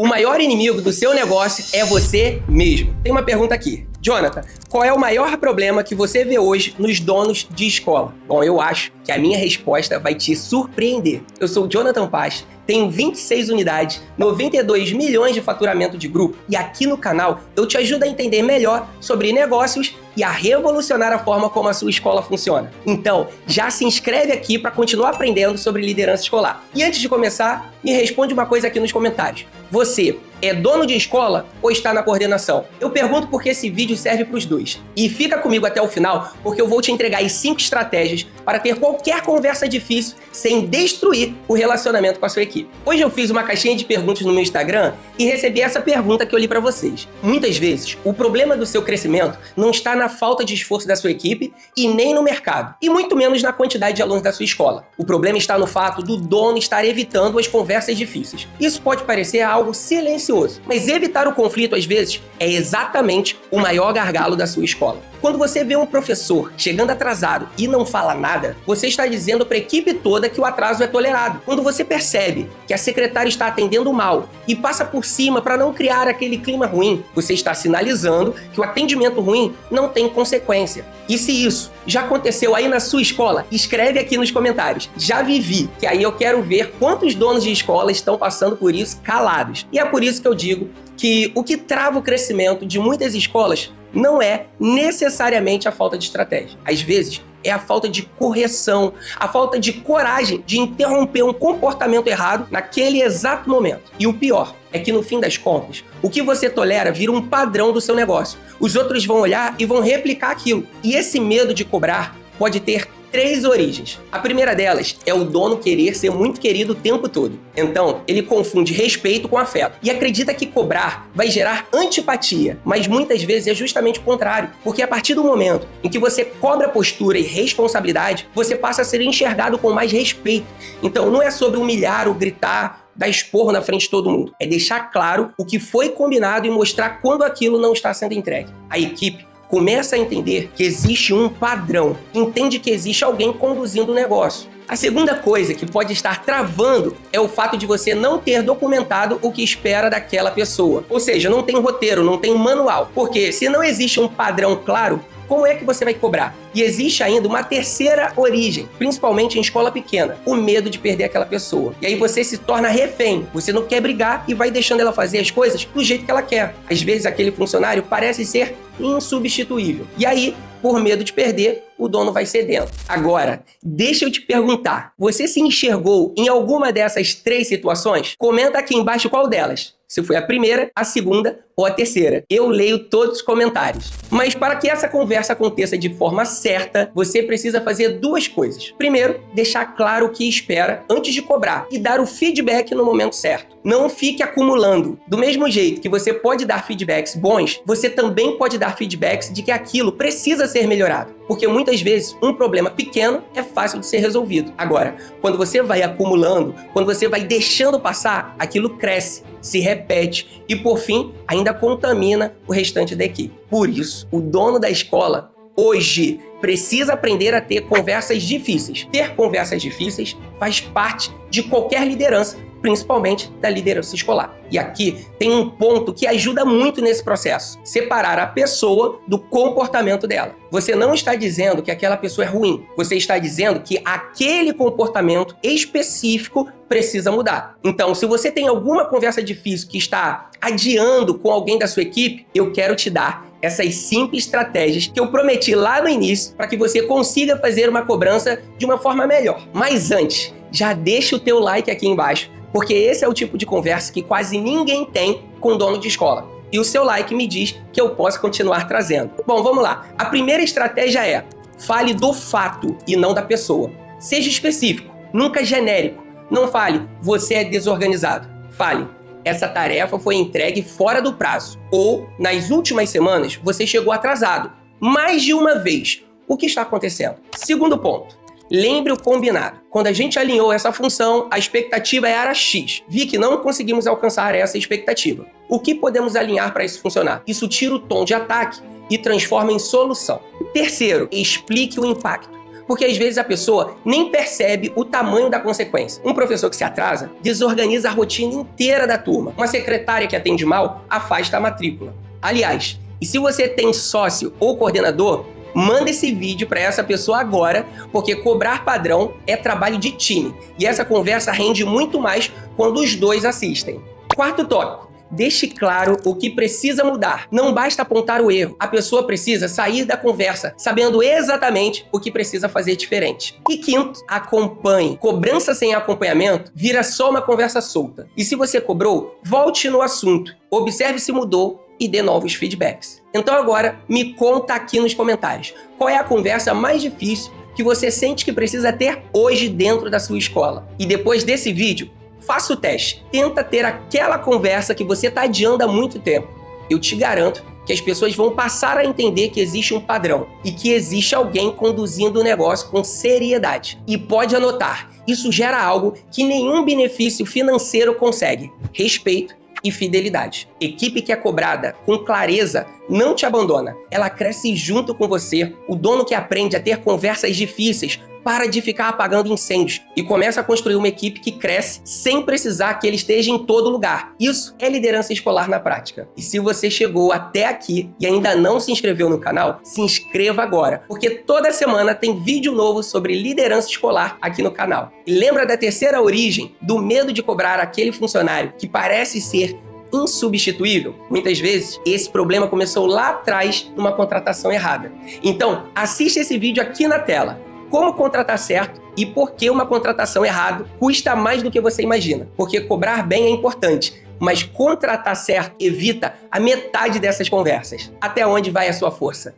maior inimigo do seu negócio é você mesmo. Tem uma pergunta aqui. Jonathan, qual é o maior problema que você vê hoje nos donos de escola? Bom, eu acho que a minha resposta vai te surpreender. Eu sou o Jonathan Paz, tenho 26 unidades, 92 milhões de faturamento de grupo e aqui no canal eu te ajudo a entender melhor sobre negócios e a revolucionar a forma como a sua escola funciona. Então, já se inscreve aqui para continuar aprendendo sobre liderança escolar. E antes de começar, me responde uma coisa aqui nos comentários. Você é dono de escola ou está na coordenação? Eu pergunto porque esse vídeo serve para os dois. E fica comigo até o final, porque eu vou te entregar as 5 estratégias para ter qualquer conversa difícil sem destruir o relacionamento com a sua equipe. Hoje eu fiz uma caixinha de perguntas no meu Instagram e recebi essa pergunta que eu li para vocês. Muitas vezes, o problema do seu crescimento não está na falta de esforço da sua equipe e nem no mercado, e muito menos na quantidade de alunos da sua escola. O problema está no fato do dono estar evitando as conversas difíceis. Isso pode parecer algo silencioso, mas evitar o conflito às vezes é exatamente o maior gargalo da sua escola. Quando você vê um professor chegando atrasado e não fala nada, você está dizendo para a equipe toda que o atraso é tolerado. Quando você percebe que a secretária está atendendo mal e passa por cima para não criar aquele clima ruim, você está sinalizando que o atendimento ruim não tem consequência. E se isso já aconteceu aí na sua escola, escreve aqui nos comentários. Já vivi, que aí eu quero ver quantos donos de escola estão passando por isso calados. E é por isso que eu digo que o que trava o crescimento de muitas escolas não é necessariamente a falta de estratégia. Às vezes, é a falta de correção, a falta de coragem de interromper um comportamento errado naquele exato momento. E o pior é que, no fim das contas, o que você tolera vira um padrão do seu negócio. Os outros vão olhar e vão replicar aquilo. E esse medo de cobrar pode ter 3 origens. A primeira delas é o dono querer ser muito querido o tempo todo. Então, ele confunde respeito com afeto e acredita que cobrar vai gerar antipatia, mas muitas vezes é justamente o contrário, porque a partir do momento em que você cobra postura e responsabilidade, você passa a ser enxergado com mais respeito. Então, não é sobre humilhar ou gritar, dar esporro na frente de todo mundo. É deixar claro o que foi combinado e mostrar quando aquilo não está sendo entregue. A equipe começa a entender que existe um padrão, entende que existe alguém conduzindo o negócio. A segunda coisa que pode estar travando é o fato de você não ter documentado o que espera daquela pessoa. Ou seja, não tem roteiro, não tem manual. Porque se não existe um padrão claro, como é que você vai cobrar? E existe ainda uma terceira origem, principalmente em escola pequena, o medo de perder aquela pessoa. E aí você se torna refém, você não quer brigar e vai deixando ela fazer as coisas do jeito que ela quer. Às vezes aquele funcionário parece ser insubstituível. E aí, por medo de perder, o dono vai cedendo. Agora, deixa eu te perguntar, você se enxergou em alguma dessas 3 situações? Comenta aqui embaixo qual delas. Se foi a primeira, a segunda ou a terceira. Eu leio todos os comentários. Mas para que essa conversa aconteça de forma certa, você precisa fazer 2 coisas. Primeiro, deixar claro o que espera antes de cobrar e dar o feedback no momento certo. Não fique acumulando. Do mesmo jeito que você pode dar feedbacks bons, você também pode dar feedbacks de que aquilo precisa ser melhorado. Porque muitas vezes um problema pequeno é fácil de ser resolvido. Agora, quando você vai acumulando, quando você vai deixando passar, aquilo cresce, se repete e, por fim, ainda contamina o restante da equipe. Por isso, o dono da escola hoje precisa aprender a ter conversas difíceis. Ter conversas difíceis faz parte de qualquer liderança, principalmente da liderança escolar. E aqui tem um ponto que ajuda muito nesse processo: separar a pessoa do comportamento dela. Você não está dizendo que aquela pessoa é ruim, você está dizendo que aquele comportamento específico precisa mudar. Então, se você tem alguma conversa difícil que está adiando com alguém da sua equipe, eu quero te dar essas 5 estratégias que eu prometi lá no início para que você consiga fazer uma cobrança de uma forma melhor. Mas antes, já deixa o teu like aqui embaixo, porque esse é o tipo de conversa que quase ninguém tem com o dono de escola. E o seu like me diz que eu posso continuar trazendo. Bom, vamos lá. A primeira estratégia é: fale do fato e não da pessoa. Seja específico, nunca genérico. Não fale, você é desorganizado. Fale, essa tarefa foi entregue fora do prazo. Ou, nas últimas semanas, você chegou atrasado. Mais de uma vez. O que está acontecendo? Segundo ponto. Lembre o combinado. Quando a gente alinhou essa função, a expectativa era X. Vi que não conseguimos alcançar essa expectativa. O que podemos alinhar para isso funcionar? Isso tira o tom de ataque e transforma em solução. Terceiro, explique o impacto. Porque às vezes a pessoa nem percebe o tamanho da consequência. Um professor que se atrasa desorganiza a rotina inteira da turma. Uma secretária que atende mal afasta a matrícula. Aliás, e se você tem sócio ou coordenador, manda esse vídeo para essa pessoa agora, porque cobrar padrão é trabalho de time. E essa conversa rende muito mais quando os dois assistem. Quarto tópico. Deixe claro o que precisa mudar. Não basta apontar o erro. A pessoa precisa sair da conversa sabendo exatamente o que precisa fazer diferente. E quinto, acompanhe. Cobrança sem acompanhamento vira só uma conversa solta. E se você cobrou, volte no assunto. Observe se mudou e dê novos feedbacks. Então agora, me conta aqui nos comentários. Qual é a conversa mais difícil que você sente que precisa ter hoje dentro da sua escola? E depois desse vídeo, faça o teste. Tenta ter aquela conversa que você está adiando há muito tempo. Eu te garanto que as pessoas vão passar a entender que existe um padrão e que existe alguém conduzindo o negócio com seriedade. E pode anotar, isso gera algo que nenhum benefício financeiro consegue: respeito e fidelidade. Equipe que é cobrada com clareza não te abandona. Ela cresce junto com você. O dono que aprende a ter conversas difíceis para de ficar apagando incêndios e começa a construir uma equipe que cresce sem precisar que ele esteja em todo lugar. Isso é liderança escolar na prática. E se você chegou até aqui e ainda não se inscreveu no canal, se inscreva agora, porque toda semana tem vídeo novo sobre liderança escolar aqui no canal. E lembra da terceira origem do medo de cobrar aquele funcionário que parece ser insubstituível? Muitas vezes esse problema começou lá atrás numa contratação errada. Então, assiste esse vídeo aqui na tela. Como contratar certo e por que uma contratação errada custa mais do que você imagina. Porque cobrar bem é importante, mas contratar certo evita a metade dessas conversas. Até onde vai a sua força?